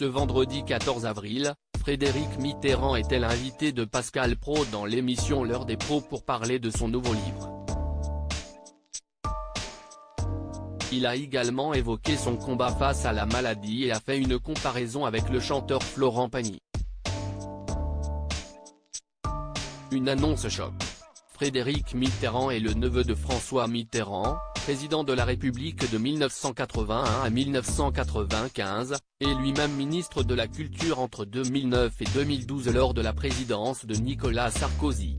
Ce vendredi 14 avril, Frédéric Mitterrand était l'invité de Pascal Praud dans l'émission L'heure des pros pour parler de son nouveau livre. Il a également évoqué son combat face à la maladie et a fait une comparaison avec le chanteur Florent Pagny. Une annonce choc. Frédéric Mitterrand est le neveu de François Mitterrand, président de la République de 1981 à 1995, et lui-même ministre de la Culture entre 2009 et 2012 lors de la présidence de Nicolas Sarkozy.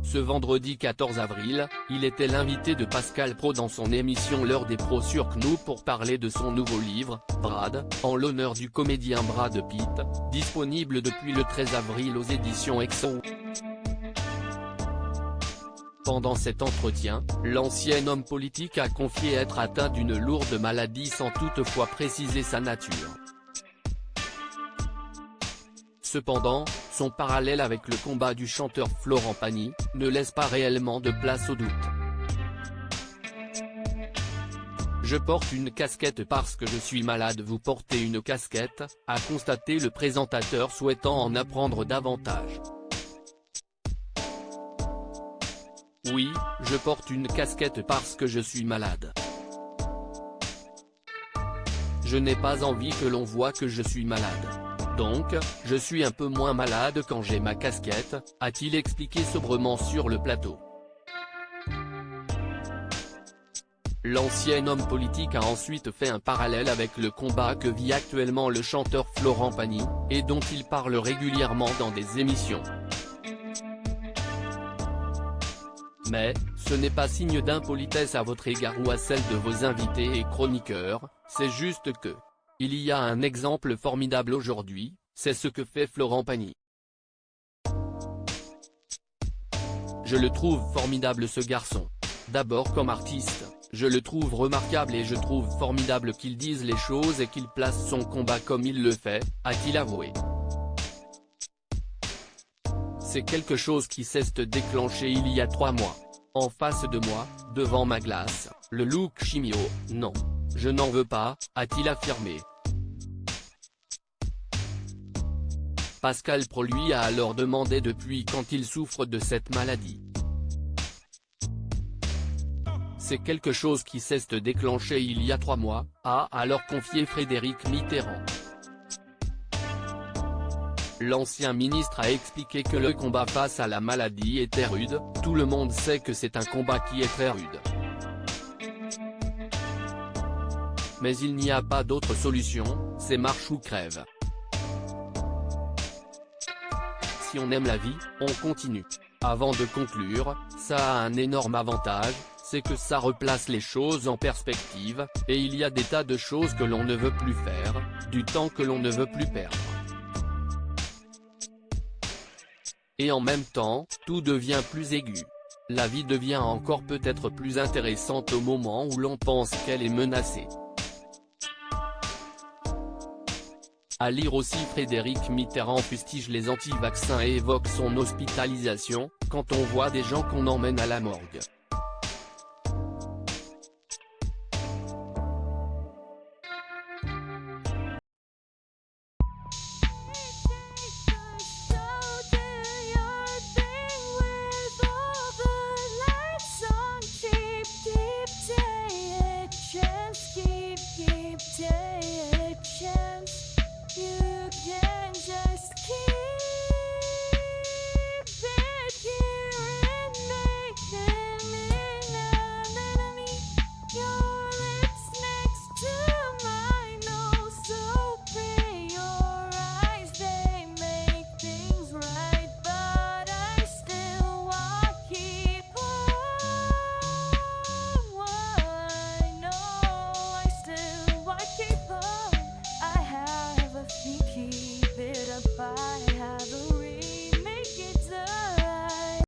Ce vendredi 14 avril, il était l'invité de Pascal Praud dans son émission L'heure des pros sur CNOO pour parler de son nouveau livre, Brad, en l'honneur du comédien Brad Pitt, disponible depuis le 13 avril aux éditions Exo. Pendant cet entretien, l'ancien homme politique a confié être atteint d'une lourde maladie sans toutefois préciser sa nature. Cependant, son parallèle avec le combat du chanteur Florent Pagny ne laisse pas réellement de place au doute. Je porte une casquette parce que je suis malade. Vous portez une casquette, a constaté le présentateur souhaitant en apprendre davantage. Oui, je porte une casquette parce que je suis malade. Je n'ai pas envie que l'on voie que je suis malade. Donc, je suis un peu moins malade quand j'ai ma casquette, a-t-il expliqué sobrement sur le plateau. L'ancien homme politique a ensuite fait un parallèle avec le combat que vit actuellement le chanteur Florent Pagny, et dont il parle régulièrement dans des émissions. Mais, ce n'est pas signe d'impolitesse à votre égard ou à celle de vos invités et chroniqueurs, c'est juste que il y a un exemple formidable aujourd'hui, c'est ce que fait Florent Pagny. Je le trouve formidable ce garçon. D'abord comme artiste, je le trouve remarquable et je trouve formidable qu'il dise les choses et qu'il place son combat comme il le fait, a-t-il avoué. C'est quelque chose qui s'est déclenché il y a 3 mois. En face de moi, devant ma glace, le look chimio, non. Je n'en veux pas, a-t-il affirmé. Pascal Praud lui a alors demandé depuis quand il souffre de cette maladie. C'est quelque chose qui s'est déclenché il y a 3 mois, a alors confié Frédéric Mitterrand. L'ancien ministre a expliqué que le combat face à la maladie était rude, tout le monde sait que c'est un combat qui est très rude. Mais il n'y a pas d'autre solution, c'est marche ou crève. Si on aime la vie, on continue. Avant de conclure, ça a un énorme avantage, c'est que ça replace les choses en perspective, et il y a des tas de choses que l'on ne veut plus faire, du temps que l'on ne veut plus perdre. Et en même temps, tout devient plus aigu. La vie devient encore peut-être plus intéressante au moment où l'on pense qu'elle est menacée. À lire aussi, Frédéric Mitterrand fustige les anti-vaccins et évoque son hospitalisation, quand on voit des gens qu'on emmène à la morgue. You can